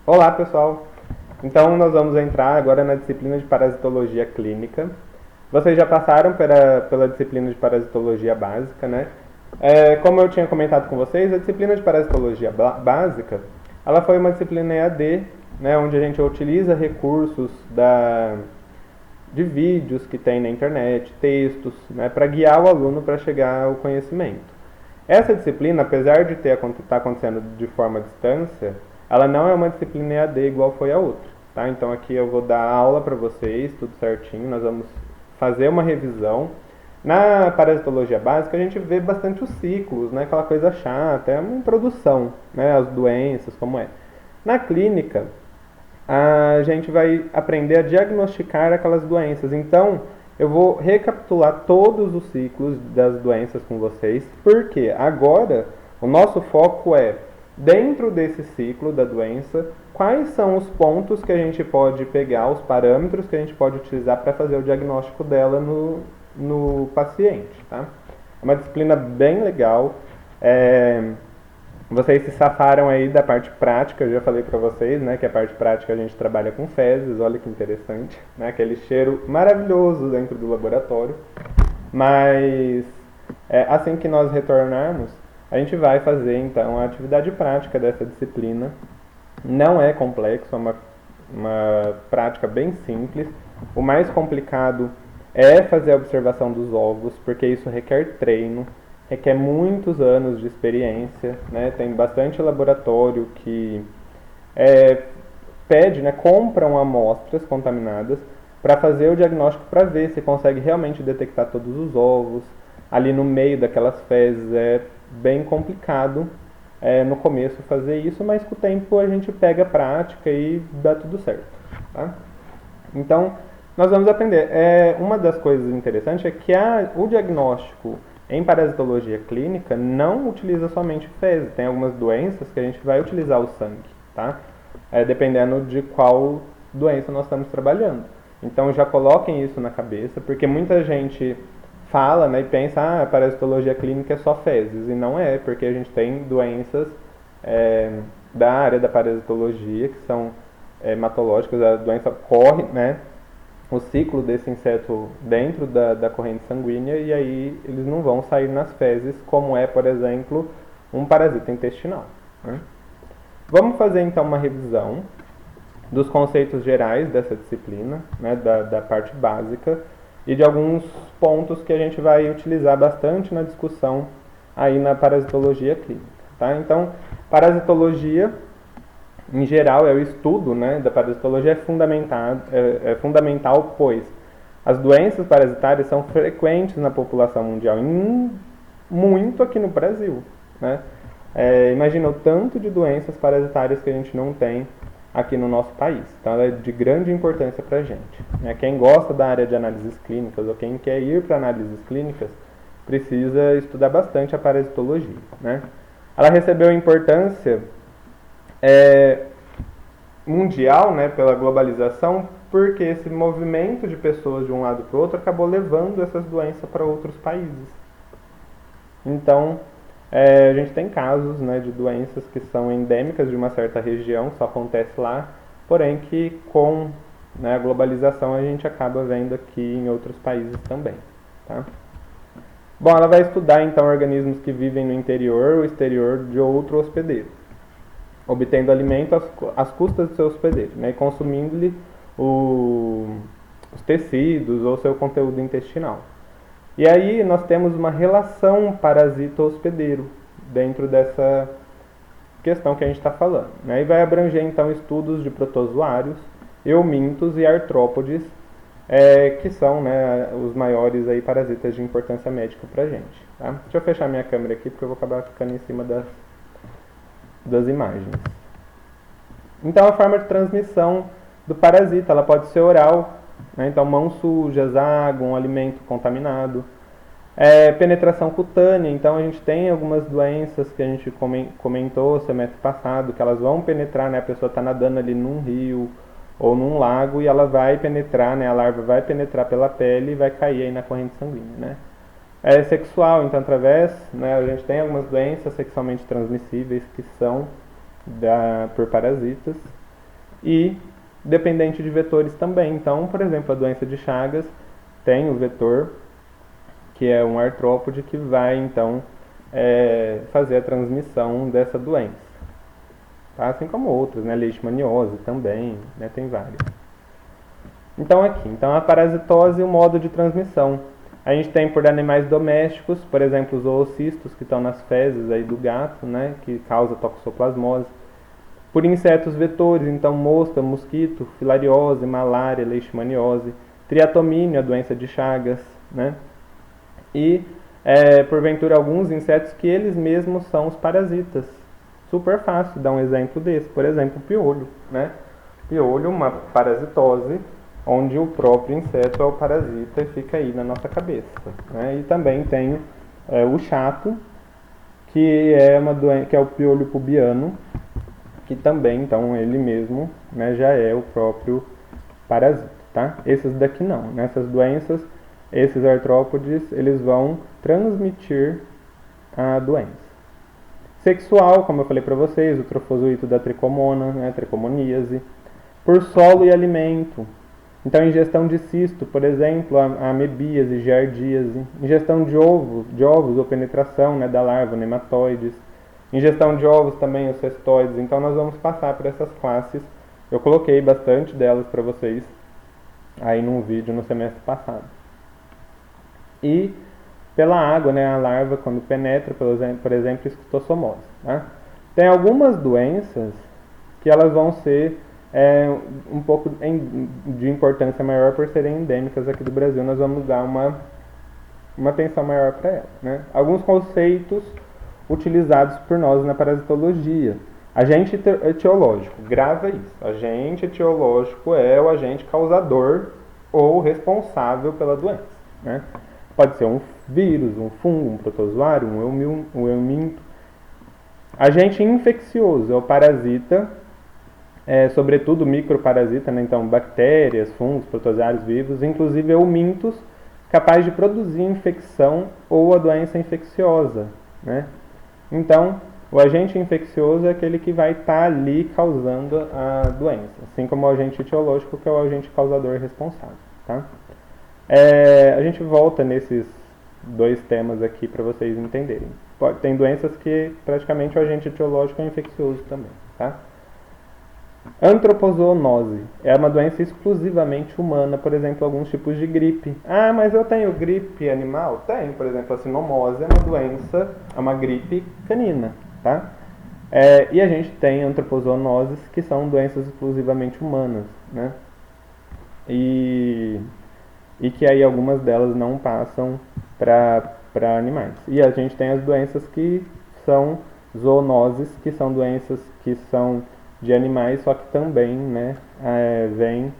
Olá, pessoal! Então, nós vamos entrar agora na disciplina de parasitologia clínica. Vocês já passaram pela disciplina de parasitologia básica, né? Como eu tinha comentado com vocês, a disciplina de parasitologia básica, ela foi uma disciplina EAD, né, onde a gente utiliza recursos de vídeos que tem na internet, textos, né, para guiar o aluno para chegar ao conhecimento. Essa disciplina, apesar de estar acontecendo de forma à distância, ela não é uma disciplina EAD igual foi a outra. Tá? Então aqui eu vou dar aula para vocês, tudo certinho, nós vamos fazer uma revisão. Na parasitologia básica a gente vê bastante os ciclos, né? Aquela coisa chata, é uma introdução, né? As doenças, como é. Na clínica, a gente vai aprender a diagnosticar aquelas doenças. Então, eu vou recapitular todos os ciclos das doenças com vocês, porque agora o nosso foco é, dentro desse ciclo da doença, quais são os pontos que a gente pode pegar, os parâmetros que a gente pode utilizar para fazer o diagnóstico dela no paciente. Tá? É uma disciplina bem legal. Vocês se safaram aí da parte prática, eu já falei para vocês, né, que a parte prática a gente trabalha com fezes, olha que interessante, né, aquele cheiro maravilhoso dentro do laboratório. Mas assim que nós retornarmos, a gente vai fazer então a atividade prática dessa disciplina. Não é complexo, é uma prática bem simples. O mais complicado é fazer a observação dos ovos, porque isso requer treino, requer muitos anos de experiência, né? Tem bastante laboratório que pede, né, compram amostras contaminadas para fazer o diagnóstico para ver se consegue realmente detectar todos os ovos. Ali no meio daquelas fezes é bem complicado no começo fazer isso, mas com o tempo a gente pega a prática e dá tudo certo. Tá? Então, nós vamos aprender. Uma das coisas interessantes é que o diagnóstico em parasitologia clínica não utiliza somente fezes, tem algumas doenças que a gente vai utilizar o sangue, tá? Dependendo de qual doença nós estamos trabalhando. Então já coloquem isso na cabeça, porque muita gente fala, né, e pensa, a parasitologia clínica é só fezes, e não é, porque a gente tem doenças da área da parasitologia que são hematológicas, a doença corre, né, o ciclo desse inseto dentro da corrente sanguínea e aí eles não vão sair nas fezes, como é, por exemplo, um parasita intestinal. Né? Vamos fazer então uma revisão dos conceitos gerais dessa disciplina, né, da parte básica, e de alguns pontos que a gente vai utilizar bastante na discussão aí na parasitologia clínica. Tá? Então, parasitologia em geral, o estudo, né, da parasitologia é fundamental, pois as doenças parasitárias são frequentes na população mundial, muito aqui no Brasil. Né? Imagina o tanto de doenças parasitárias que a gente não tem aqui no nosso país. Então, ela é de grande importância para a gente. Quem gosta da área de análises clínicas ou quem quer ir para análises clínicas precisa estudar bastante a parasitologia. Né? Ela recebeu importância mundial, né, pela globalização, porque esse movimento de pessoas de um lado para o outro acabou levando essas doenças para outros países. Então, a gente tem casos, né, de doenças que são endêmicas de uma certa região, só acontece lá, porém que com, né, a globalização a gente acaba vendo aqui em outros países também. Tá? Bom, ela vai estudar então organismos que vivem no interior ou exterior de outro hospedeiro, obtendo alimento às custas do seu hospedeiro, né, e consumindo-lhe os tecidos ou seu conteúdo intestinal. E aí nós temos uma relação parasita-hospedeiro dentro dessa questão que a gente está falando. Né, e vai abranger então estudos de protozoários, eumintos e artrópodes, que são, né, os maiores aí parasitas de importância médica para a gente. Tá? Deixa eu fechar minha câmera aqui porque eu vou acabar ficando em cima das imagens. Então, a forma de transmissão do parasita, ela pode ser oral, né? Então mãos sujas, água, um alimento contaminado. Penetração cutânea, então a gente tem algumas doenças que a gente comentou semestre passado, que elas vão penetrar, né? A pessoa está nadando ali num rio ou num lago e ela vai penetrar, né? A larva vai penetrar pela pele e vai cair aí na corrente sanguínea, né? Sexual, então através, né, a gente tem algumas doenças sexualmente transmissíveis que são por parasitas. e dependente de vetores também. Então, por exemplo, a doença de Chagas tem o vetor, que é um artrópode, que vai, então, fazer a transmissão dessa doença. Tá? Assim como outras, né? Leishmaniose também, né? Tem várias. Então, a parasitose e o modo de transmissão. A gente tem por animais domésticos, por exemplo, os oocistos, que estão nas fezes aí do gato, né? Que causa toxoplasmose. Por insetos vetores, então mosca, mosquito, filariose, malária, leishmaniose, triatomínio, a doença de Chagas, né? E, porventura, alguns insetos que eles mesmos são os parasitas. Super fácil dar um exemplo desse, por exemplo, o piolho, né? Piolho, uma parasitose, onde o próprio inseto é o parasita e fica aí na nossa cabeça, né? E também tem o chato, que é uma doença, que é o piolho pubiano, que também, então, ele mesmo, né, já é o próprio parasita, tá? Esses daqui não. Nessas doenças, esses artrópodes, eles vão transmitir a doença. Sexual, como eu falei para vocês, o trofozoito da tricomona, né, tricomoníase. Por solo e alimento. Então, ingestão de cisto, por exemplo, a amebíase, giardíase. Ingestão de ovos ou penetração, né, da larva, nematóides. Ingestão de ovos também, os cestoides. Então, nós vamos passar por essas classes. Eu coloquei bastante delas para vocês aí num vídeo no semestre passado. E pela água, né, a larva, quando penetra, por exemplo, esquistossomose. Tá? Tem algumas doenças que elas vão ser um pouco de importância maior por serem endêmicas aqui do Brasil. Nós vamos dar uma atenção maior para elas. Né? Alguns conceitos utilizados por nós na parasitologia. Agente etiológico, grava isso. Agente etiológico é o agente causador ou responsável pela doença. Né? Pode ser um vírus, um fungo, um protozoário, um euminto. Agente infeccioso é o parasita, sobretudo microparasita, né? Então bactérias, fungos, protozoários vivos, inclusive eumintos, capaz de produzir infecção ou a doença infecciosa. Né? Então, o agente infeccioso é aquele que vai estar ali causando a doença, assim como o agente etiológico, que é o agente causador responsável. Tá? A gente volta nesses dois temas aqui para vocês entenderem. Tem doenças que praticamente o agente etiológico é infeccioso também. Tá? Antropozoonose é uma doença exclusivamente humana, por exemplo, alguns tipos de gripe. Ah, mas eu tenho gripe animal? Tenho, por exemplo, a sinomose é uma doença, é uma gripe canina. Tá? E a gente tem antropozoonoses que são doenças exclusivamente humanas. Né? E que aí algumas delas não passam para animais. E a gente tem as doenças que são zoonoses, que são doenças que são de animais, só que também, né, vem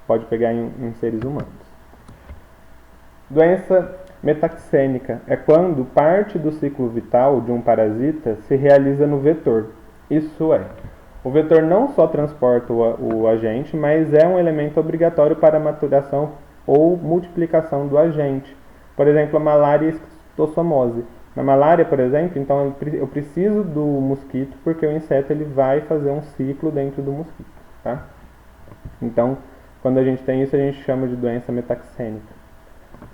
pode pegar em seres humanos. Doença metaxênica é quando parte do ciclo vital de um parasita se realiza no vetor. Isso é, o vetor não só transporta o agente, mas é um elemento obrigatório para a maturação ou multiplicação do agente. Por exemplo, a malária e a esquistossomose. Na malária, por exemplo, então eu preciso do mosquito porque o inseto ele vai fazer um ciclo dentro do mosquito. Tá? Então, quando a gente tem isso, a gente chama de doença metaxênica.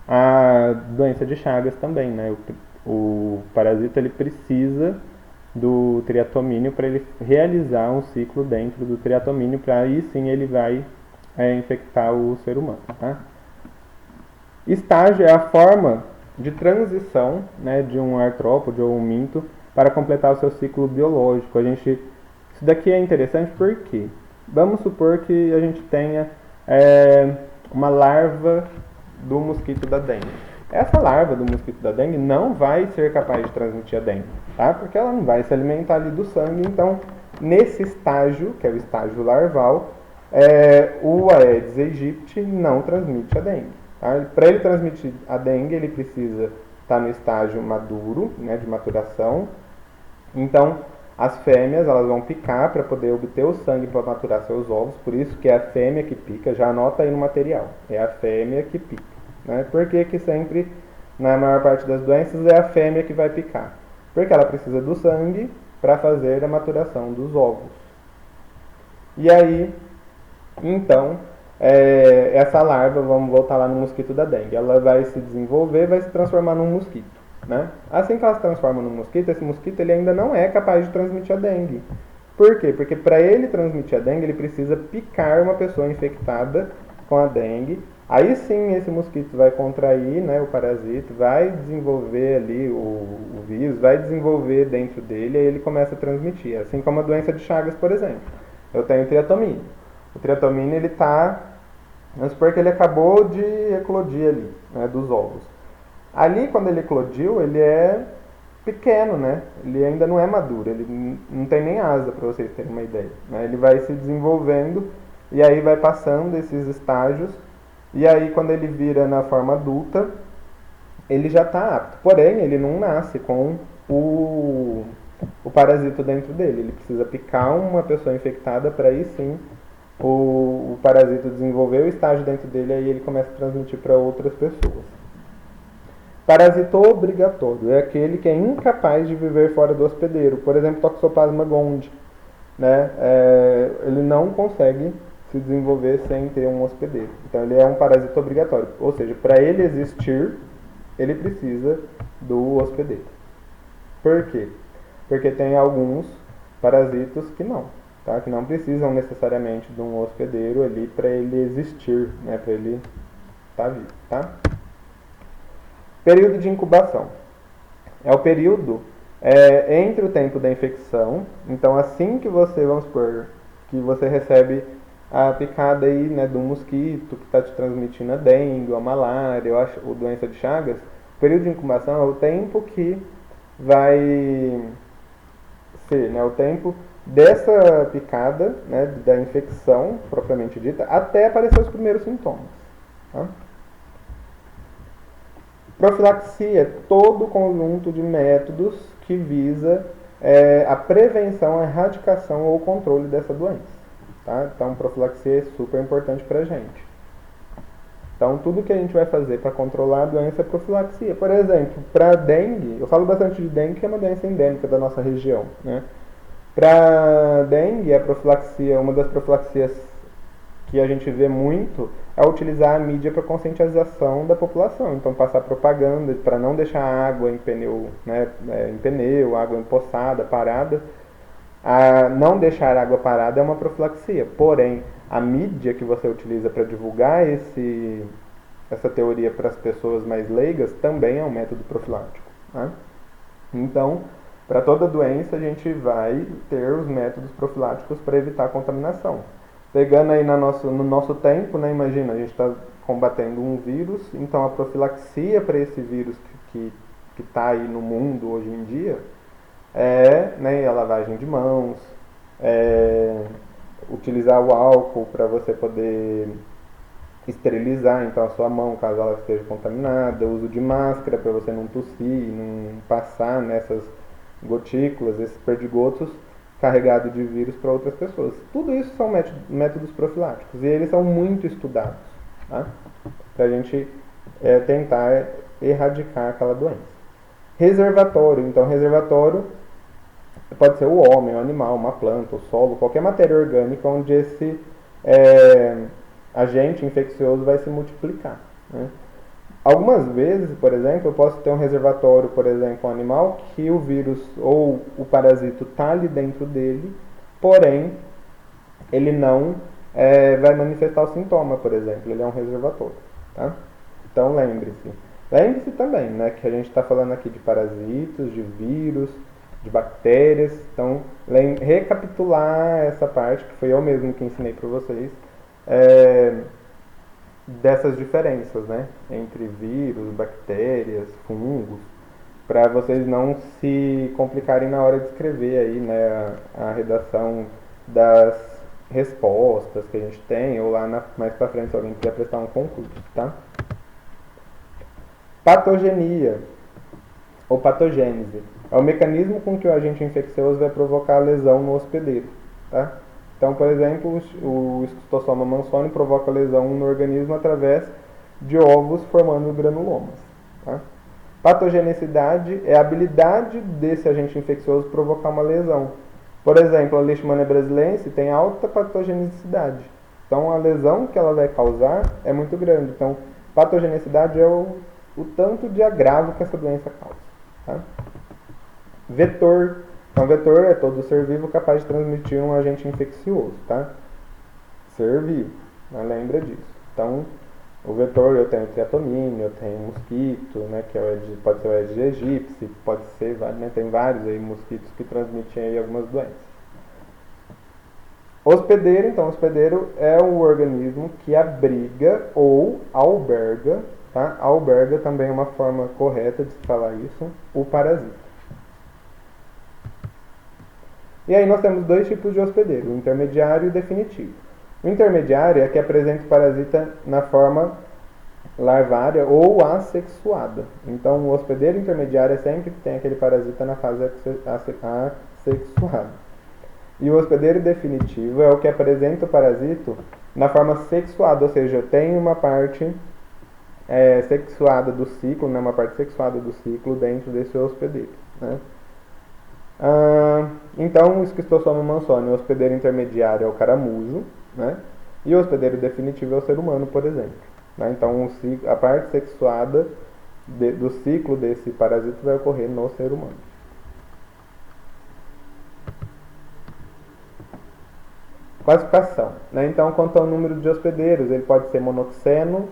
A doença de Chagas também, né? O parasita ele precisa do triatomínio para ele realizar um ciclo dentro do triatomínio, para aí sim ele vai infectar o ser humano. Tá? Estágio é a forma de transição, né, de um artrópode ou um minto para completar o seu ciclo biológico. Isso daqui é interessante porque vamos supor que a gente tenha uma larva do mosquito da dengue. Essa larva do mosquito da dengue não vai ser capaz de transmitir a dengue, tá? Porque ela não vai se alimentar ali do sangue. Então, nesse estágio, que é o estágio larval, o Aedes aegypti não transmite a dengue. Tá? Para ele transmitir a dengue, ele precisa estar no estágio maduro, né, de maturação. Então, as fêmeas elas vão picar para poder obter o sangue para maturar seus ovos. Por isso que é a fêmea que pica. Já anota aí no material. É a fêmea que pica. Né? Por que sempre, na maior parte das doenças, é a fêmea que vai picar? Porque ela precisa do sangue para fazer a maturação dos ovos. E aí, então, essa larva, vamos voltar lá no mosquito da dengue, ela vai se desenvolver, vai se transformar num mosquito, né? Assim que ela se transforma num mosquito, esse mosquito ele ainda não é capaz de transmitir a dengue. Por quê? Porque para ele transmitir a dengue, ele precisa picar uma pessoa infectada com a dengue. Aí sim esse mosquito vai contrair, né, o parasito, vai desenvolver ali o vírus, vai desenvolver dentro dele e aí ele começa a transmitir. Assim como a doença de Chagas, por exemplo. Eu tenho triatomina. O triatomina ele está, vamos supor que ele acabou de eclodir ali, né, dos ovos. Ali quando ele eclodiu, ele é pequeno, né? Ele ainda não é maduro, ele não tem nem asa, para vocês terem uma ideia. Né? Ele vai se desenvolvendo e aí vai passando esses estágios e aí quando ele vira na forma adulta, ele já está apto. Porém, ele não nasce com o parasito dentro dele. Ele precisa picar uma pessoa infectada para aí sim o parasito desenvolver o estágio dentro dele e aí ele começa a transmitir para outras pessoas. Parasito obrigatório é aquele que é incapaz de viver fora do hospedeiro. Por exemplo, Toxoplasma gondii. Né? Ele não consegue se desenvolver sem ter um hospedeiro. Então ele é um parasito obrigatório. Ou seja, para ele existir, ele precisa do hospedeiro. Por quê? Porque tem alguns parasitos que não. Tá? Que não precisam necessariamente de um hospedeiro ali para ele existir, né? Para ele estar vivo. Tá? Período de incubação. É o período entre o tempo da infecção. Então, assim que você, vamos supor, que você recebe a picada aí, né, do mosquito que está te transmitindo a dengue, a malária, ou doença de Chagas, o período de incubação é o tempo que vai ser, né, o tempo dessa picada, né, da infecção propriamente dita, até aparecer os primeiros sintomas. Tá? Profilaxia é todo o conjunto de métodos que visa a prevenção, a erradicação ou controle dessa doença. Tá? Então, profilaxia é super importante para a gente. Então, tudo que a gente vai fazer para controlar a doença é profilaxia. Por exemplo, para dengue, eu falo bastante de dengue, que é uma doença endêmica da nossa região. Né? Para dengue, a profilaxia, uma das profilaxias que a gente vê muito é utilizar a mídia para conscientização da população. Então, passar propaganda para não deixar água em pneu, né, água empoçada, parada. Não deixar água parada é uma profilaxia. Porém, a mídia que você utiliza para divulgar essa teoria para as pessoas mais leigas também é um método profilático. Né? Então, para toda doença, a gente vai ter os métodos profiláticos para evitar a contaminação. Pegando aí no nosso tempo, né, imagina, a gente está combatendo um vírus, então a profilaxia para esse vírus que está aí no mundo hoje em dia né, a lavagem de mãos, utilizar o álcool para você poder esterilizar então a sua mão caso ela esteja contaminada, uso de máscara para você não tossir, não passar nessas gotículas, esses perdigotos carregado de vírus para outras pessoas. Tudo isso são métodos profiláticos e eles são muito estudados, tá? Para a gente tentar erradicar aquela doença. Reservatório. Então, reservatório pode ser o homem, o animal, uma planta, o solo, qualquer matéria orgânica onde esse agente infeccioso vai se multiplicar. Né? Algumas vezes, por exemplo, eu posso ter um reservatório, por exemplo, um animal, que o vírus ou o parasito está ali dentro dele, porém, ele não vai manifestar o sintoma, por exemplo, ele é um reservatório. Tá? Então, lembre-se. Lembre-se também, né, que a gente está falando aqui de parasitos, de vírus, de bactérias. Então, recapitular essa parte, que foi eu mesmo que ensinei para vocês, dessas diferenças, né, entre vírus, bactérias, fungos, para vocês não se complicarem na hora de escrever aí, né, a redação das respostas que a gente tem, ou lá mais para frente se alguém quiser prestar um concurso, tá? Patogenia ou patogênese é o mecanismo com que o agente infeccioso vai provocar a lesão no hospedeiro, tá? Então, por exemplo, o Schistossoma mansoni provoca lesão no organismo através de ovos formando granulomas. Tá? Patogenicidade é a habilidade desse agente infeccioso provocar uma lesão. Por exemplo, a Leishmania brasilense tem alta patogenicidade. Então, a lesão que ela vai causar é muito grande. Então, patogenicidade é o tanto de agravo que essa doença causa. Tá? Vetor. Então, vetor é todo ser vivo capaz de transmitir um agente infeccioso. Tá? Ser vivo. Né? Lembra disso. Então, o vetor eu tenho triatomínio, eu tenho mosquito, né, que pode ser o Aedes aegypti, pode ser, né, tem vários aí mosquitos que transmitem aí algumas doenças. Hospedeiro, então, hospedeiro é o organismo que abriga ou alberga, tá? Alberga também é uma forma correta de se falar isso, o parasita. E aí nós temos dois tipos de hospedeiro, o intermediário e o definitivo. O intermediário é que apresenta o parasita na forma larvária ou assexuada. Então, o hospedeiro intermediário é sempre que tem aquele parasita na fase assexuada. E o hospedeiro definitivo é o que apresenta o parasito na forma sexuada, ou seja, tem uma parte sexuada do ciclo, né, uma parte sexuada do ciclo dentro desse hospedeiro. Né? Então, o Schistosoma mansoni, o hospedeiro intermediário é o caramujo, né? E o hospedeiro definitivo é o ser humano, por exemplo. Né? Então, a parte sexuada do ciclo desse parasito vai ocorrer no ser humano. Classificação. Né? Então, quanto ao número de hospedeiros, ele pode ser monoxeno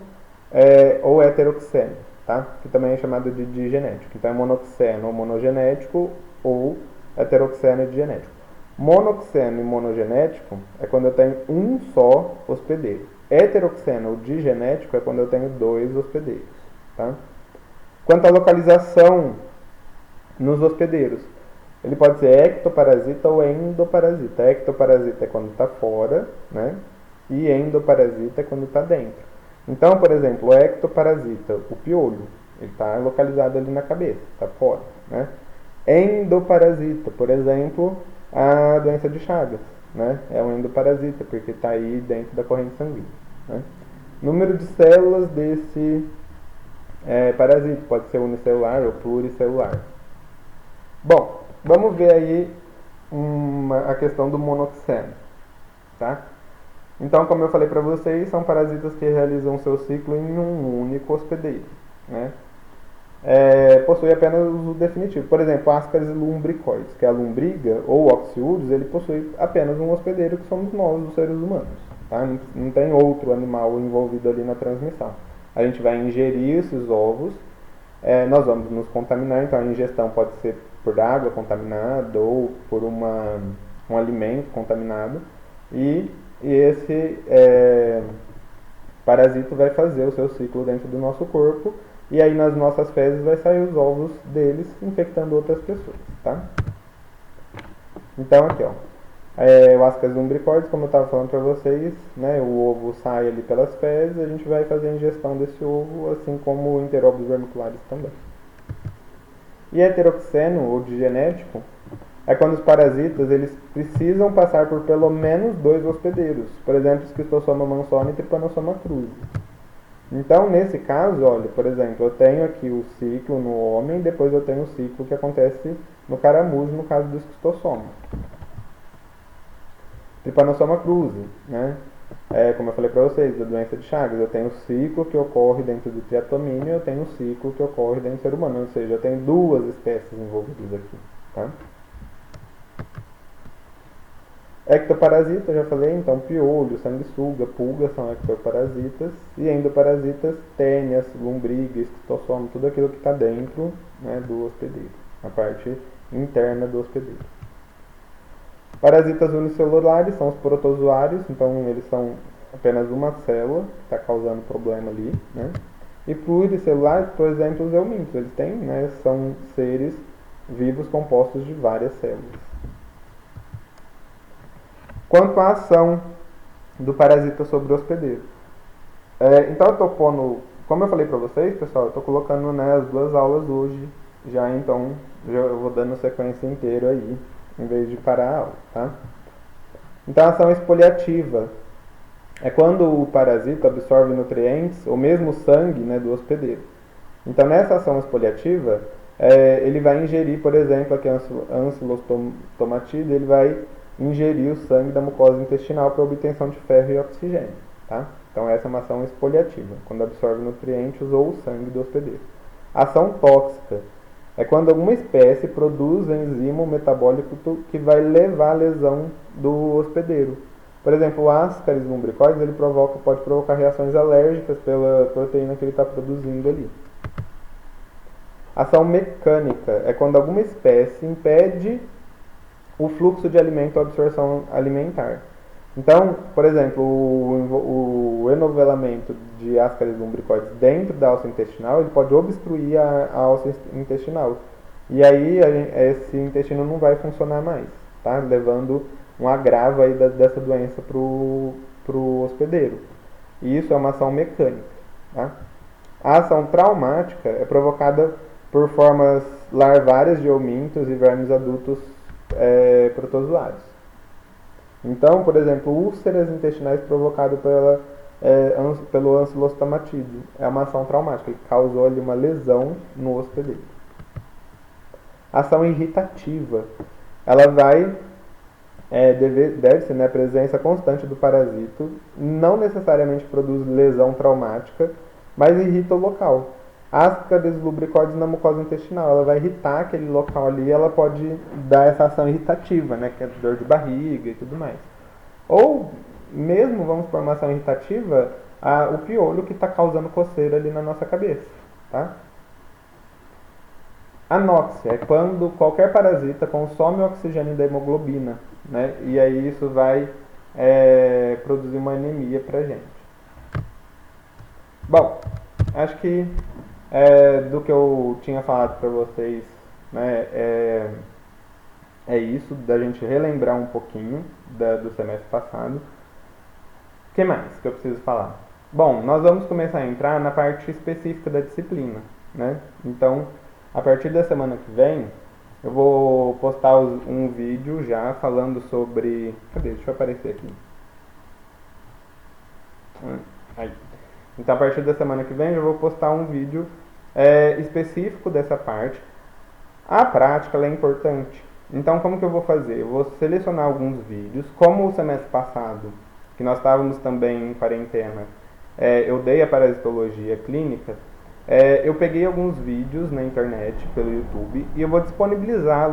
ou heteroxeno, tá? Que também é chamado de digenético. Então, é monoxeno ou monogenético ou heteroxeno e digenético. Monoxeno e monogenético é quando eu tenho um só hospedeiro. Heteroxeno ou digenético é quando eu tenho dois hospedeiros. Tá? Quanto à localização nos hospedeiros, ele pode ser ectoparasita ou endoparasita. Ectoparasita é quando está fora, né? E endoparasita é quando está dentro. Então, por exemplo, o ectoparasita, o piolho, ele está localizado ali na cabeça, está fora. Né? Endoparasita, por exemplo, a doença de Chagas. Né? É um endoparasita, porque está aí dentro da corrente sanguínea. Né? Número de células desse parasita pode ser unicelular ou pluricelular. Bom, vamos ver aí a questão do monoxeno. Tá? Então, como eu falei para vocês, são parasitas que realizam seu ciclo em um único hospedeiro. Né? Possui apenas o definitivo. Por exemplo, Ascaris lumbricoides, que é a lombriga, ou Oxyuris, ele possui apenas um hospedeiro, que somos nós, os seres humanos. Tá? Não tem outro animal envolvido ali na transmissão. A gente vai ingerir esses ovos, nós vamos nos contaminar, então a ingestão pode ser por água contaminada ou por um alimento contaminado, e esse parasito vai fazer o seu ciclo dentro do nosso corpo, e aí nas nossas fezes vai sair os ovos deles, infectando outras pessoas, tá? Então aqui, ó, o Ascaris lumbricoides, como eu estava falando para vocês, né, o ovo sai ali pelas fezes, a gente vai fazer a ingestão desse ovo, assim como o Enteróbios vermiculares também. E heteroxeno, ou digenético, é quando os parasitas eles precisam passar por pelo menos dois hospedeiros, por exemplo, Schistosoma mansoni e Trypanosoma cruzi. Então, nesse caso, olha, por exemplo, eu tenho aqui o ciclo no homem, depois eu tenho o ciclo que acontece no caramujo, no caso do esquistossoma. Trypanosoma cruzi, né? Como eu falei para vocês, da doença de Chagas, eu tenho o ciclo que ocorre dentro do triatomínio e eu tenho o ciclo que ocorre dentro do ser humano, ou seja, eu tenho duas espécies envolvidas aqui, tá? Ectoparasita, eu já falei, então piolho, sanguessuga, pulga são ectoparasitas, e endoparasitas, tênias, lombriga, esquistossoma, tudo aquilo que está dentro, né, do hospedeiro, a parte interna do hospedeiro. Parasitas unicelulares são os protozoários, então eles são apenas uma célula que está causando problema ali, né? E pluricelulares, por exemplo, os eumintos, eles têm, né, são seres vivos compostos de várias células. Quanto à ação do parasita sobre o hospedeiro. Então eu estou pondo, como eu falei para vocês, pessoal, eu estou colocando, né, as duas aulas hoje, então eu vou dando sequência inteira aí, em vez de parar a aula, tá? Então a ação exfoliativa é quando o parasita absorve nutrientes, ou mesmo sangue, né, do hospedeiro. Então nessa ação exfoliativa, ele vai ingerir, por exemplo, aqui a ancilostomatido, ele vai ingerir o sangue da mucosa intestinal para obtenção de ferro e oxigênio, tá? Então essa é uma ação exfoliativa, quando absorve nutrientes ou o sangue do hospedeiro. Ação tóxica é quando alguma espécie produz enzima metabólico que vai levar à lesão do hospedeiro. Por exemplo, o Ascaris lumbricoides pode provocar reações alérgicas pela proteína que ele está produzindo ali. Ação mecânica é quando alguma espécie impede o fluxo de alimento ou absorção alimentar. Então, por exemplo, o enovelamento de Ascaris lumbricoides dentro da alça intestinal, ele pode obstruir a alça intestinal. E aí esse intestino não vai funcionar mais, tá? Levando um agravo aí dessa doença para o hospedeiro. E isso é uma ação mecânica, tá? A ação traumática é provocada por formas larvárias de homintos e vermes adultos protozoários. Então, por exemplo, úlceras intestinais provocadas pelo ancilostomatido. É uma ação traumática, ele causou ali uma lesão no hospedeiro. Ação irritativa. Ela deve-se, né, presença constante do parasito, não necessariamente produz lesão traumática, mas irrita o local. Ascaris lumbricoides na mucosa intestinal, ela vai irritar aquele local ali, ela pode dar essa ação irritativa, né, que é dor de barriga e tudo mais. Ou mesmo, vamos por uma ação irritativa, o piolho que está causando coceira ali na nossa cabeça, tá? Anóxia é quando qualquer parasita consome o oxigênio da hemoglobina, né, e aí isso vai produzir uma anemia pra gente. Bom, acho que do que eu tinha falado para vocês, né, é isso, da gente relembrar um pouquinho do semestre passado. O que mais que eu preciso falar? Bom, nós vamos começar a entrar na parte específica da disciplina, né? Então, a partir da semana que vem, eu vou postar um vídeo já falando sobre... Cadê? Deixa eu aparecer aqui. Aí. Então, a partir da semana que vem, eu vou postar um vídeo específico dessa parte. A prática ela é importante. Então, como que eu vou fazer? Eu vou selecionar alguns vídeos. Como o semestre passado, que nós estávamos também em quarentena, eu dei a parasitologia clínica, eu peguei alguns vídeos na internet, pelo YouTube, e eu vou disponibilizar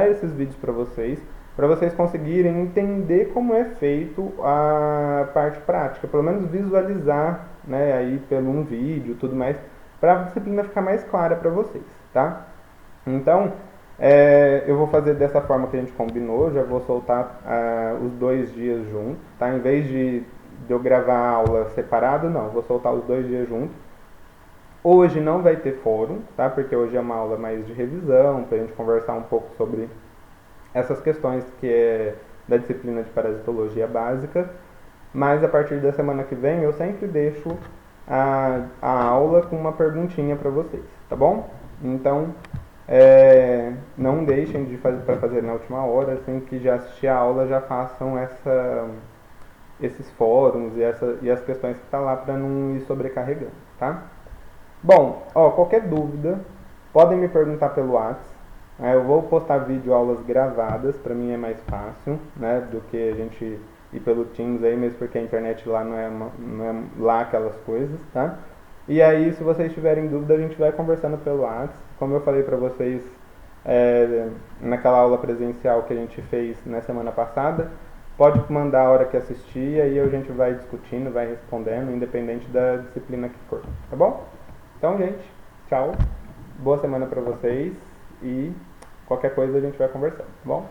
esses vídeos para vocês conseguirem entender como é feito a parte prática, pelo menos visualizar, né, aí pelo um vídeo e tudo mais, para a disciplina ficar mais clara para vocês, tá? Então, eu vou fazer dessa forma que a gente combinou, já vou soltar os 2 dias juntos, tá? Em vez de eu gravar a aula separado, não, vou soltar os 2 dias juntos. Hoje não vai ter fórum, tá? Porque hoje é uma aula mais de revisão, para a gente conversar um pouco sobre essas questões que é da disciplina de parasitologia básica. Mas a partir da semana que vem eu sempre deixo a aula com uma perguntinha para vocês, tá bom? Então, não deixem de fazer na última hora, assim que já assistir a aula já façam esses fóruns e as questões que tá lá para não ir sobrecarregando, tá? Bom, qualquer dúvida, podem me perguntar pelo WhatsApp. Eu vou postar vídeo aulas gravadas, para mim é mais fácil, né, do que a gente ir pelo Teams aí, mesmo porque a internet lá não é lá aquelas coisas, tá? E aí, se vocês tiverem dúvida, a gente vai conversando pelo WhatsApp. Como eu falei para vocês naquela aula presencial que a gente fez na semana passada, pode mandar a hora que assistir, e aí a gente vai discutindo, vai respondendo, independente da disciplina que for, tá bom? Então, gente, tchau, boa semana para vocês e qualquer coisa a gente vai conversando, tá bom?